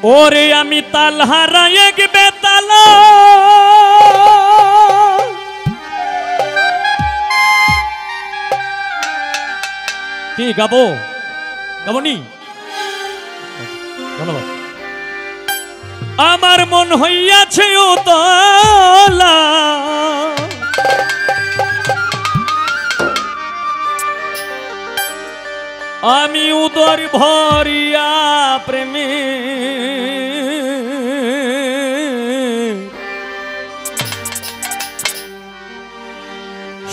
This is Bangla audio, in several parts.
ওরে আমি তাল হারাই এক বেতালা কি গাবো গাবনি ধন্যবাদ। আমার মন হইয়াছে উতলা আমি উদর ভরিয়া প্রেমে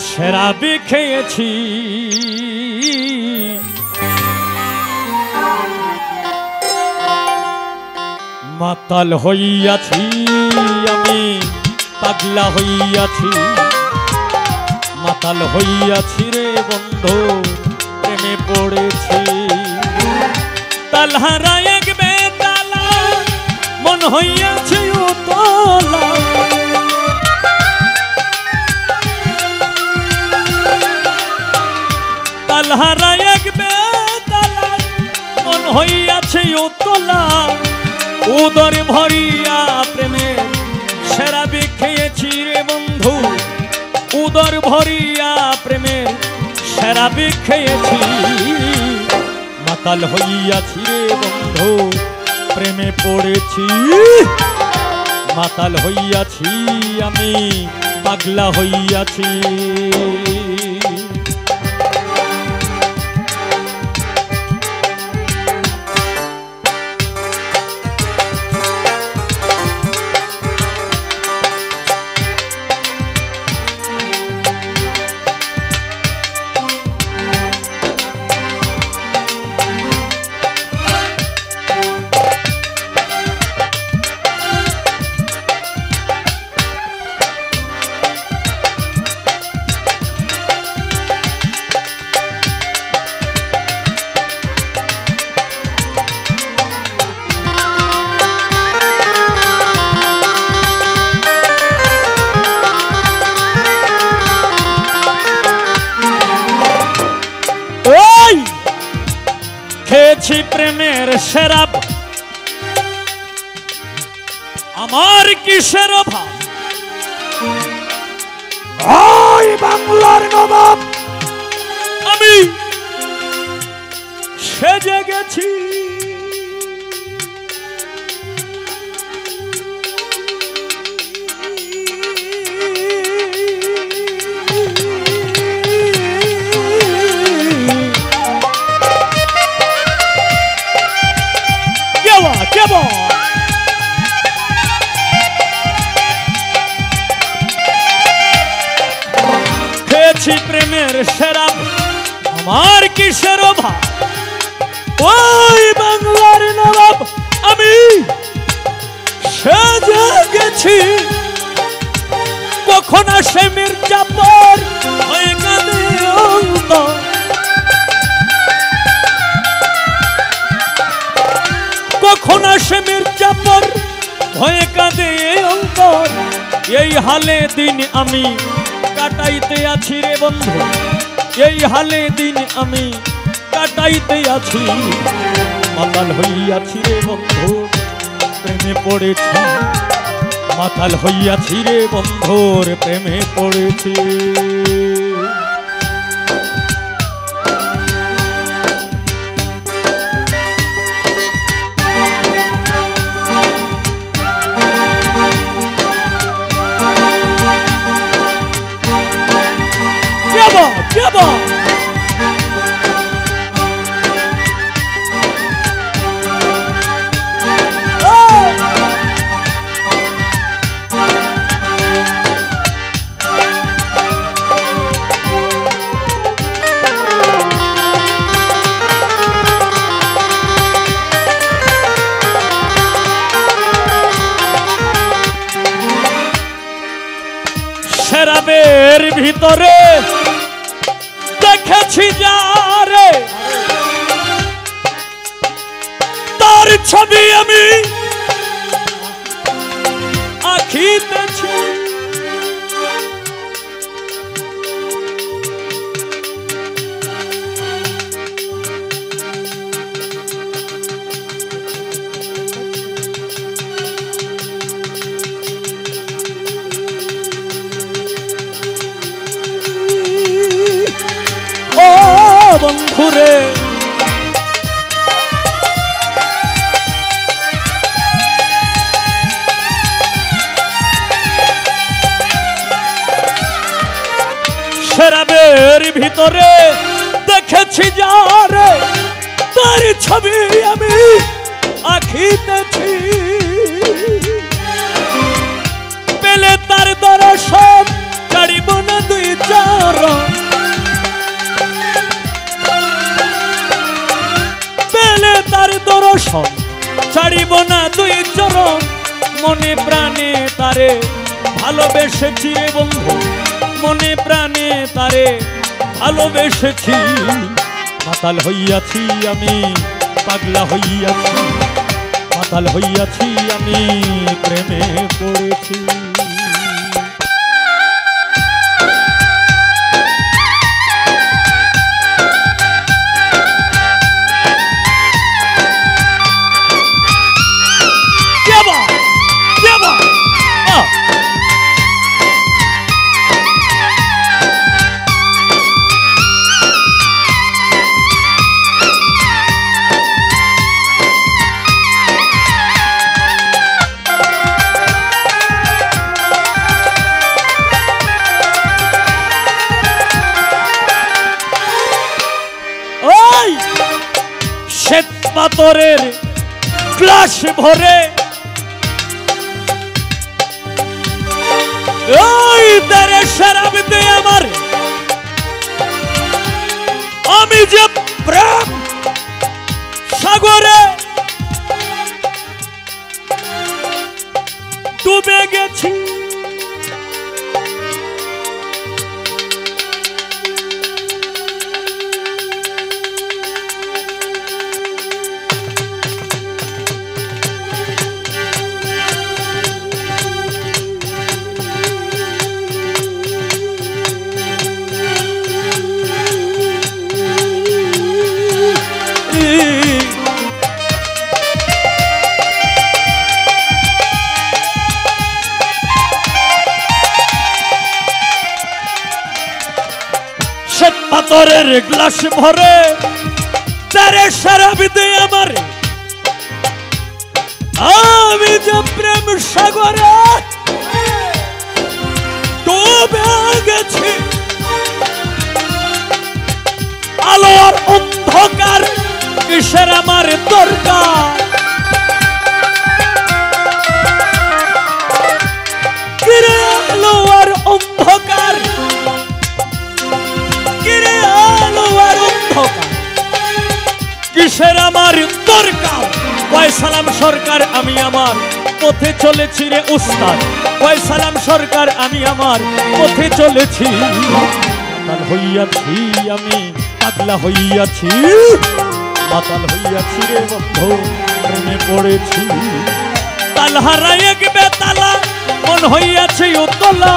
শরাবি খেয়েছি মাতাল হইয়াছি আমি পাগলা হইয়াছি মাতাল হইয়াছি রে বন্ধু প্রেমে পড়েছি তালহারা এক বেতালা মন হইয়াছে উতলা তালহারা এক বেতালা মন হইয়াছে উতলা উদর ভরিয়া প্রেমে শরাবি খেয়েছি রে বন্ধু উদর ভরিয়া প্রেমে শরাবি খেয়েছি মাতাল হইয়াছি রে বন্ধু প্রেমে পড়েছি মাতাল হইয়াছি আমি পাগলা হইয়াছি খেয়েছি প্রেমের শরাব আমার কিসের অভাব ওই বাংলার নবাব আমি সেজে গেছি খেয়েছি প্রেমের শরাব আমার কিসের অভাব ওই বাংলার নবাব আমি সেজে গেছি কখন আসে মির্জাপুর হয়ে কাঁদে অন্তর কখন আসে মির্জাপুর হয়ে কাঁদে অন্তর এই হালে দিন আমি কাটাইতে আছি রে বন্ধু এই হালে দিন আমি কাটাইতে আছি মাতাল হইয়াছি রে বন্ধু প্রেমে পড়েছি মাতাল হইয়াছি রে বন্ধুর প্রেমে পড়েছি শরাবের ভিতরে দেখেছি যারে তার ছবি আমি আঁকিতেছি সুরে শরাবের ভিতরে দেখেছি যারে তার ছবি আমি আঁকিতেছি পেলে তার দর্শন ছাড়িব না দুই চরণ পেলে তার দর্শন ছাড়িব না দুই চরণ মনে প্রাণে তারে ভালোবেসেছি রে বন্ধু মনে প্রাণে তারে ভালোবেসেছি মাতাল হইয়াছি আমি পাগলা হইয়াছি মাতাল হইয়াছি আমি প্রেমে পড়েছি শ্বেত পাথরের গ্লাস ভরে ওই তারে শরাব দে আমার আমি যে প্রেম সাগরে ডুবে গেছি পাথরের গ্লাস ভরে তারে শরাব দে আমার আমি যে প্রেম সাগরে ডুবে গেছি আলোর অন্ধকার কিসের আমার দরকার কিরে আলোর অন্ধকার কিসের আমার দরকার ফয়সালাম সরকার আমি আমার পথে চলেছি রে উস্তাদ ফয়সালাম সরকার আমি আমার পথে চলেছি মাতাল হইয়াছি আমি পাগলা হইয়াছি মাতাল হইয়াছি রে বন্ধু প্রেমে পড়েছি তাল হারাই এক বেতালা মন হইয়াছে উতলা